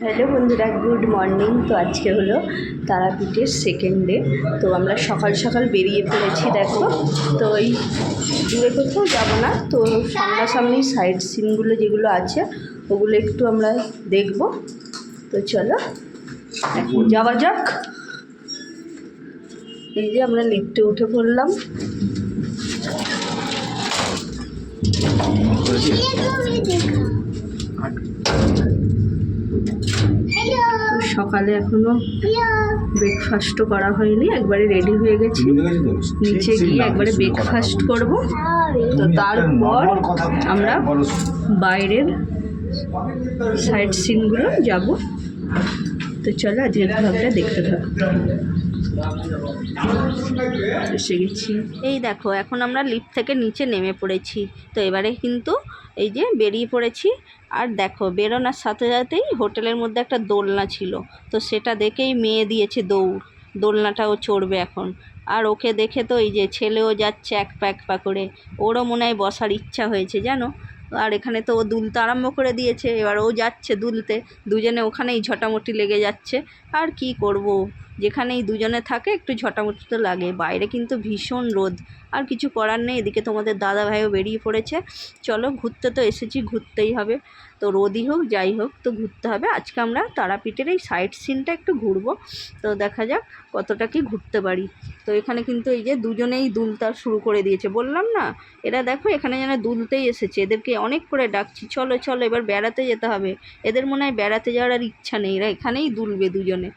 Hello বন্ধুরা, good morning. তো আজকে হলো তারাপীঠের সেকেন্ড ডে। তো আমরা সকাল সকাল বেরিয়ে পড়েছি। দেখো, তো এই দূরে কোথাও যাবো না, তো সামনাসামনি সাইড সিনগুলো যেগুলো আছে ওগুলো একটু আমরা দেখব। তো চলো এখন যাওয়া যাক। এই যে আমরা লিফটে উঠে পড়লাম। সকালে এখনো ব্রেকফাস্টও করা হয়নি, একবারে রেডি হয়ে গেছি। নিচে গিয়ে একবারে ব্রেকফাস্ট করব, তো তারপর আমরা বাইরের সাইড সিনগুলো যাব। তো চলো আজকের ব্লগটা দেখতে থাকো। এসে গেছি, এই দেখো এখন আমরা লিফট থেকে নিচে নেমে পড়েছি। তো এবারে কিন্তু এই যে বেরিয়ে পড়েছি। আর দেখো বেরোনোর সাথে সাথেই হোটেলের মধ্যে একটা দোলনা ছিল, তো সেটা দেখেই মেয়ে দিয়েছে দৌড়, দোলনাটাও চড়বে এখন। আর ওকে দেখে তো এই যে ছেলেও যাচ্ছে এক পা এক পা করে, ওরও মনে হয় বসার ইচ্ছা হয়েছে জানো। আর এখানে তো ও দুলতে আরম্ভ করে দিয়েছে, এবার ও যাচ্ছে দুলতে, দুজনে ওখানেই ঝটামটি লেগে যাচ্ছে। আর কি করব, যেখানেই দুজনে থাকে একটু ঝটামটি তো লাগে। বাইরে কিন্তু ভীষণ রোদ, আর কিছু করার নেই। এদিকে তোমাদের দাদা ভাইও বেরিয়ে পড়েছে। চলো ঘুরতে তো এসেছি, ঘুরতেই হবে। তো রোদই হোক যাই হোক, তো ঘুরতে হবে। আজকে আমরা তারাপীঠের এই সাইড সিনটা একটু ঘুরবো, তো দেখা যাক কতটা কি ঘুরতে পারি। তো এখানে কিন্তু এই যে দুজনেই দুলতা শুরু করে দিয়েছে, বললাম না। এরা দেখো এখানে যেন দুলতেই এসেছে, এদেরকে অনেক করে ডাকছি চলো চলো এবার বেড়াতে যেতে হবে। এদের মনে হয় বেড়াতে যাওয়ার আর ইচ্ছা নেই, এরা এখানেই দুলবে দুজনে।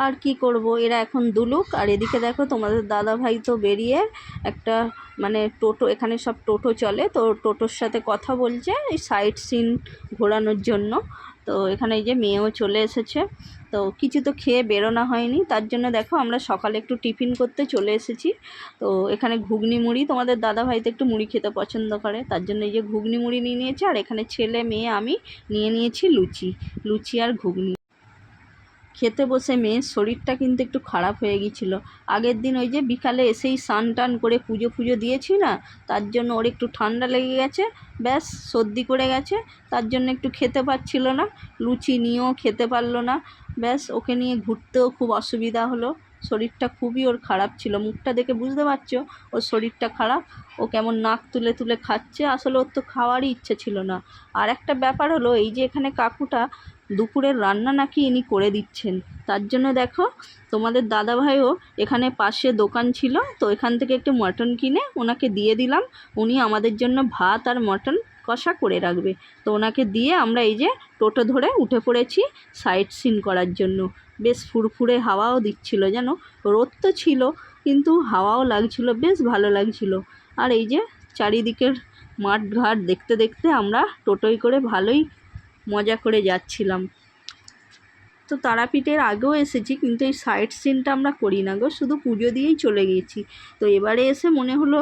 আর কি করব, এরা এখন দুলুক। আর এদিকে দেখো তোমাদের দাদা ভাই তো বেরিয়ে একটা মানে টোটো, এখানে সব টোটো চলে, তো টোটোর সাথে কথা বলছে এই সাইড সিন ঘোরানোর জন্য। তো এখানে এই যে মেয়েও চলে এসেছে। তো কিছু তো খেয়ে বেরোনো হয়নি, তার জন্য দেখো আমরা সকালে একটু টিফিন করতে চলে এসেছি। তো এখানে ঘুগনি মুড়ি, তোমাদের দাদা ভাই তো একটু মুড়ি খেতে পছন্দ করে, তার জন্য এই যে ঘুগনি মুড়ি নিয়ে নিয়েছে। আর এখানে ছেলে মেয়ে আমি নিয়ে নিয়েছি লুচি, লুচি আর ঘুগনি। খেতে বসে মেয়ের শরীরটা কিন্তু একটু খারাপ হয়ে গিয়েছিলো। আগের দিন ওই যে বিকালে এসেই স্নান টান করে পুজো দিয়েছি না, তার জন্য ওর একটু ঠান্ডা লেগে গেছে, ব্যাস সর্দি করে গেছে, তার জন্য একটু খেতে পারছিল না। লুচি নিয়েও খেতে পারলো না, ব্যাস ওকে নিয়ে ঘুরতেও খুব অসুবিধা হলো। শরীরটা খুবই ওর খারাপ ছিল, মুখটা দেখে বুঝতে পারছো ওর শরীরটা খারাপ। ও কেমন নাক তুলে তুলে খাচ্ছে, আসলে ওর তো খাওয়ারই ইচ্ছে ছিল না। আর একটা ব্যাপার হলো, এই যে এখানে কাকুটা দুপুরের রান্না নাকি ইনি করে দিচ্ছেন, তার জন্য দেখো তোমাদের দাদাভাইও এখানে পাশে দোকান ছিল, তো এখান থেকে একটু মটন কিনে ওনাকে দিয়ে দিলাম। উনি আমাদের জন্য ভাত আর মটন কষা করে রাখবে। তো ওনাকে দিয়ে আমরা এই যে টোটো ধরে উঠে পড়েছি সাইট সিন করার জন্য। বেশ ফুরফুরে হাওয়াও দিচ্ছিল যেন, রোদ তো ছিল কিন্তু হাওয়াও লাগছিল, বেশ ভালো লাগছিল। আর এই যে চারিদিকের মাঠ ঘাট দেখতে দেখতে আমরা টোটোয় করে ভালোই মজা করে যাচ্ছিলাম। তো তারাপীঠের আগেও এসেছি, কিন্তু এই সাইট সিনটা আমরা করি না গো, শুধু পুজো দিয়েই চলে গিয়েছি। তো এবারে এসে মনে হলো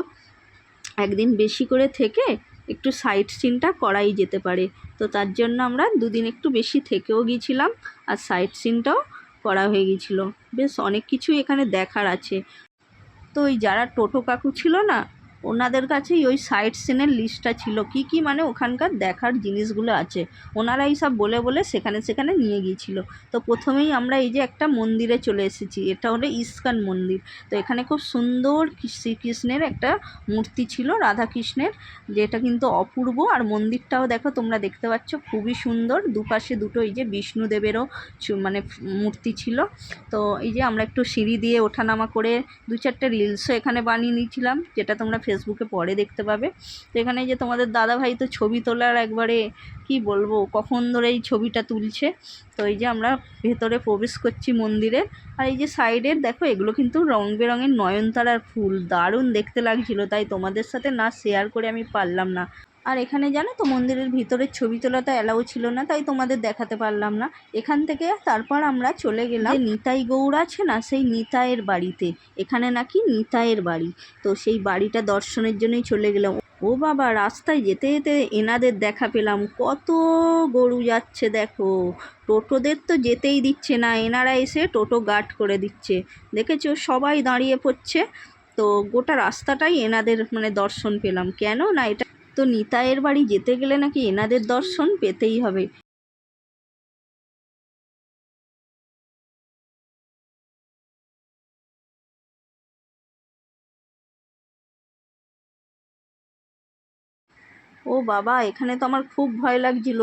একদিন বেশি করে থেকে একটু সাইট সিনটা করাই যেতে পারে। তো তার জন্য আমরা দুদিন একটু বেশি থেকেও গিয়েছিলাম, আর সাইট সিনটাও করা হয়ে গিয়েছিলো। বেশ অনেক কিছু এখানে দেখার আছে। তো ওই যারা টোটো কাকু ছিল না, ওনাদের কাছেই ওই সাইট সিনের লিস্টটা ছিল, কি কি মানে ওখানকার দেখার জিনিসগুলো আছে, ওনারাই সব বলে বলে সেখানে সেখানে নিয়ে গিয়েছিল। তো প্রথমেই আমরা এই যে একটা মন্দিরে চলে এসেছি, এটা হলো ইস্কন মন্দির। তো এখানে খুব সুন্দর শ্রীকৃষ্ণের একটা মূর্তি ছিল, রাধাকৃষ্ণের, যেটা কিন্তু অপূর্ব। আর মন্দিরটাও দেখো তোমরা দেখতে পাচ্ছ খুবই সুন্দর, দুপাশে দুটো এই যে বিষ্ণুদেবেরও মানে মূর্তি ছিল। তো এই যে আমরা একটু সিঁড়ি দিয়ে ওঠানামা করে দু চারটে রিলসও এখানে বানিয়ে নিয়েছিলাম, যেটা তোমরা ফেসবুকে পরে দেখতে পাবে। তো এখানে যে তোমাদের দাদাভাই তো ছবি তোলার একবারে কি বলবো, কখন ধরে এই ছবিটা তুলছে। তো এই যে আমরা ভেতরে প্রবেশ করছি মন্দিরে। আর এই যে সাইডের দেখো এগুলো কিন্তু রং বেরঙের নয়নতারার ফুল, দারুণ দেখতে লাগছিল, তাই তোমাদের সাথে না শেয়ার করে আমি পারলাম না। আর এখানে জানো তো মন্দিরের ভিতরে ছবি তোলাটা অ্যালাউ ছিল না, তাই তোমাদের দেখাতে পারলাম না। এখান থেকে তারপর আমরা চলে গেলাম যে নিতাই গৌর আছে না, সেই নিতাইয়ের বাড়িতে। এখানে নাকি নিতাইয়ের বাড়ি, তো সেই বাড়িটা দর্শনের জন্যই চলে গেলাম। ও বাবা, রাস্তায় যেতে যেতে এনাদের দেখা পেলাম, কত গরু যাচ্ছে দেখো। টোটোদের তো যেতেই দিচ্ছে না, এনারা এসে টোটো গার্ড করে দিচ্ছে, দেখেছো সবাই দাঁড়িয়ে পড়ছে। তো গোটা রাস্তাটাই এনাদের মানে দর্শন পেলাম, কেন না এটা তো নিতাইয়ের বাড়ি যেতে গেলে নাকি এনাদের দর্শন পেতেই হবে। ও বাবা, এখানে তো আমার খুব ভয় লাগছিল।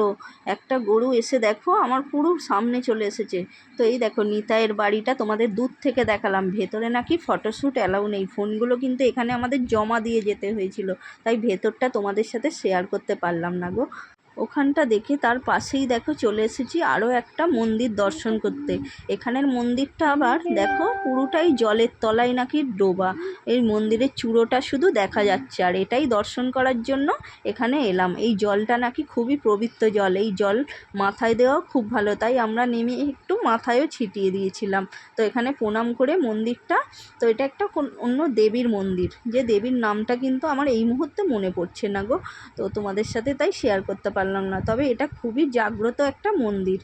একটা গরু এসে দেখো আমার পুরো সামনে চলে এসেছে। তো এই দেখো নিতাইয়ের বাড়িটা তোমাদের দূর থেকে দেখালাম। ভেতরে নাকি ফটোশ্যুট অ্যালাউ নেই, ফোনগুলো কিন্তু এখানে আমাদের জমা দিয়ে যেতে হয়েছিল, তাই ভেতরটা তোমাদের সাথে শেয়ার করতে পারলাম না গো। ওখানটা দেখে তার পাশেই দেখো চলে এসেছি আরও একটা মন্দির দর্শন করতে। এখানের মন্দিরটা আবার দেখো পুরোটাই জলের তলায় নাকি ডোবা। এই মন্দিরের চূড়োটা শুধু দেখা যাচ্ছে, আর এটাই দর্শন করার জন্য এখানে এলাম। এই জলটা নাকি খুবই পবিত্র জল, এই জল মাথায় দেওয়াও খুব ভালো, তাই আমরা নেমে একটু মাথায়ও ছিটিয়ে দিয়েছিলাম। তো এখানে প্রণাম করে মন্দিরটা, তো এটা একটা অন্য দেবীর মন্দির, যে দেবীর নামটা কিন্তু আমার এই মুহূর্তে মনে পড়ছে না গো। তো তোমাদের সাথে তাই শেয়ার করতে পারলাম না, তবে এটা খুবই জাগ্রত একটা মন্দির।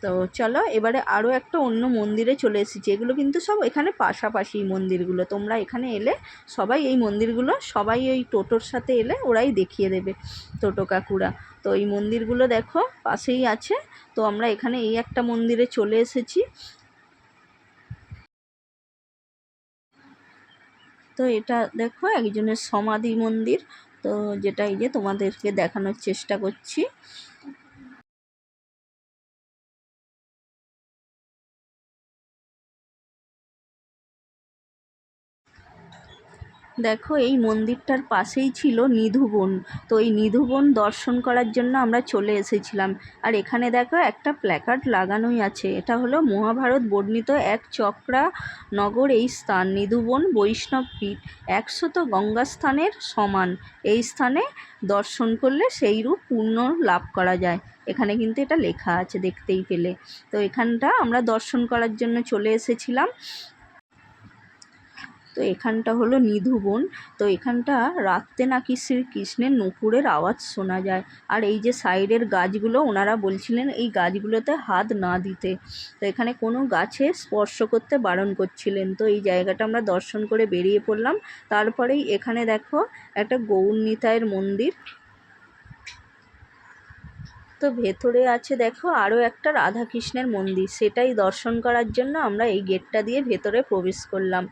তো চলো এবারে আরও একটা অন্য মন্দিরে চলে এসেছি। এগুলো কিন্তু সব এখানে পাশাপাশি মন্দিরগুলো, তোমরা এখানে এলে সবাই এই মন্দিরগুলো সবাই ওই টোটোর সাথে এলে ওরাই দেখিয়ে দেবে, টোটো কাকুরা। তো এই মন্দিরগুলো দেখো পাশেই আছে। তো আমরা এখানে এই একটা মন্দিরে চলে এসেছি। তো এটা দেখো একজনের সমাধি মন্দির, তো যেটা এই যে তোমাদেরকে দেখানোর চেষ্টা করছি। দেখো এই মন্দিরটার পাশেই ছিল নিধুবন। তো এই নিধুবন দর্শন করার জন্য আমরা চলে এসেছিলাম। আর এখানে দেখো একটা প্ল্যাকার্ড লাগানোই আছে, এটা হলো মহাভারত বর্ণিত এক চক্রা নগর এই স্থান নিধুবন বৈষ্ণব পীঠ, 100 গঙ্গা স্থানের সমান। এই স্থানে দর্শন করলে সেই রূপ পূর্ণ লাভ করা যায়। এখানে কিন্তু এটা লেখা আছে, দেখতেই পেলে। তো এখানটা আমরা দর্শন করার জন্য চলে এসেছিলাম। তো এখানটা হলো নিধুবন। তো এখানটা রাত্রে নাকি শ্রীকৃষ্ণের নূপুরের আওয়াজ শোনা যায়। আর এই যে সাইডের গাছগুলো, ওনারা বলছিলেন এই গাছগুলোতে হাত না দিতে, তো এখানে কোনো গাছে স্পর্শ করতে বারণ করছিলেন। তো এই জায়গাটা আমরা দর্শন করে বেরিয়ে পড়লাম। তারপরেই এখানে দেখো একটা গৌর নিতাইয়ের মন্দির। তো ভেতরে আছে দেখো আরও একটা রাধাকৃষ্ণের মন্দির, সেটাই দর্শন করার জন্য আমরা এই গেটটা দিয়ে ভেতরে প্রবেশ করলাম।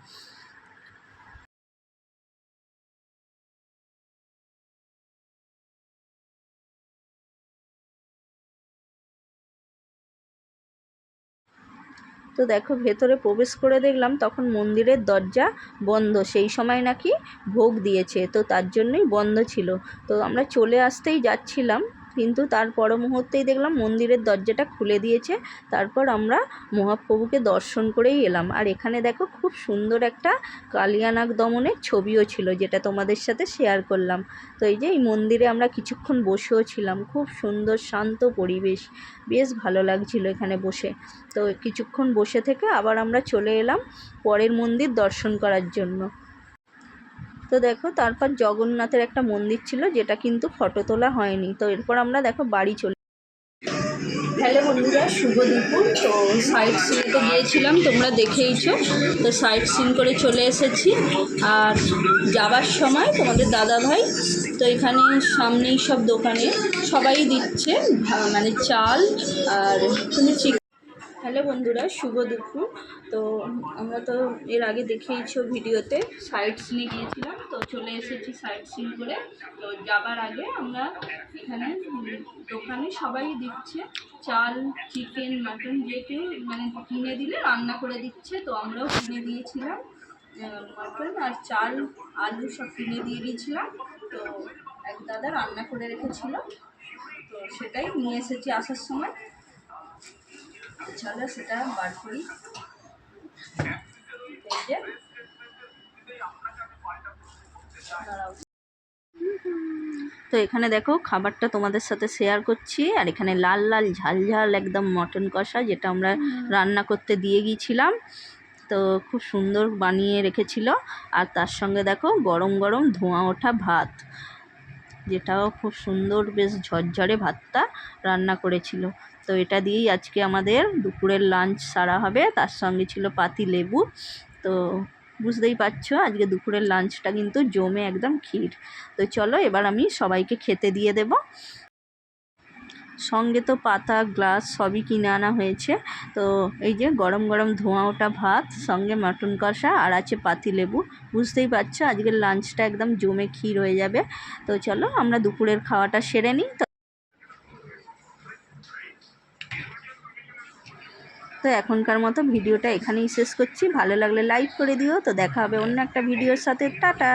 তো দেখো ভেতরে প্রবেশ করে দেখলাম তখন মন্দিরের দরজা বন্ধ, সেই সময় নাকি ভোগ দিয়েছে, তো তার জন্যই বন্ধ ছিল। তো আমরা চলে আসতেই যাচ্ছিলাম, কিন্তু তার পর মুহূর্তেই দেখলাম মন্দিরের দরজাটা খুলে দিয়েছে। তারপর আমরা মহাপ্রভুকে দর্শন করেই এলাম। আর এখানে দেখো খুব সুন্দর একটা কালিয়ানাগ দমনের ছবিও ছিল, যেটা তোমাদের সাথে শেয়ার করলাম। তো এই যে এই মন্দিরে আমরা কিছুক্ষণ বসেও ছিলাম, খুব সুন্দর শান্ত পরিবেশ, বেশ ভালো লাগছিল এখানে বসে। তো কিছুক্ষণ বসে থেকে আবার আমরা চলে এলাম পরের মন্দির দর্শন করার জন্য। তো দেখো তারপর জগন্নাথের একটা মন্দির ছিল, যেটা কিন্তু ফটো তোলা হয়নি। তো এরপর আমরা দেখো বাড়ি চলে। হ্যালো বন্ধুরা, শুভ দুপুর। তো সাইট সিনতে গিয়েছিলাম, তোমরা দেখেইছো। তো সাইট সিন করে চলে এসেছি। আর যাবার সময় তোমাদের দাদা ভাই, তো এখানে সামনেই সব দোকানে সবাই দিচ্ছে মানে চাল আর তুমি চিকেন। হ্যালো বন্ধুরা, শুভ দুপুর। তো আমরা তো এর আগে দেখেইছো ভিডিওতে সাইট সিনে গিয়েছিলাম, তো চলে এসেছি সাইট সিন করে। তো যাবার আগে আমরা এখানে দোকানে সবাই দিচ্ছে চাল, চিকেন, মাটন, যে কেউ মানে কিনে দিলে রান্না করে দিচ্ছে। তো আমরাও কিনে দিয়েছিলাম মাটন আর চাল, আলু সব কিনে দিয়ে দিয়েছিলাম। তো এক দাদা রান্না করে রেখেছিল, তো সেটাই নিয়ে এসেছি আসার সময়। চলো সেটা বার করি। এই যে তো এখানে দেখো খাবারটা তোমাদের সাথে শেয়ার করছি। আর এখানে লাল লাল ঝাল ঝাল একদম মটন কষা, যেটা আমরা রান্না করতে দিয়ে গিয়েছিলাম। তো খুব সুন্দর বানিয়ে রেখেছিল। আর তার সঙ্গে দেখো গরম গরম ধোঁয়া ওঠা ভাত, যেটাও খুব সুন্দর বেশ ঝরঝরে ভাতটা রান্না করেছিল। তো এটা দিয়েই আজকে আমাদের দুপুরের লাঞ্চ সারা হবে। তার সঙ্গে ছিল পাতি লেবু। তো বুঝতেই পারছো আজকে দুপুরের লাঞ্চটা কিন্তু জমে একদম ক্ষীর। তো চলো এবার আমি সবাইকে খেতে দিয়ে দেব। সঙ্গে তো পাতা গ্লাস সবই কিনে আনা হয়েছে। তো এই যে গরম গরম ধোঁয়া ওঠা ভাত, সঙ্গে মাটন কষা, আর আছে পাতিলেবু। বুঝতেই পারছো আজকের লাঞ্চটা একদম জমে ক্ষীর হয়ে যাবে। তো চলো আমরা দুপুরের খাওয়াটা সেরে নিই। তো এখনকার মতো ভিডিওটা এখানেই শেষ করছি। ভালো লাগলে লাইক করে দিও। তো দেখা হবে অন্য একটা ভিডিওর সাথে। টাটা।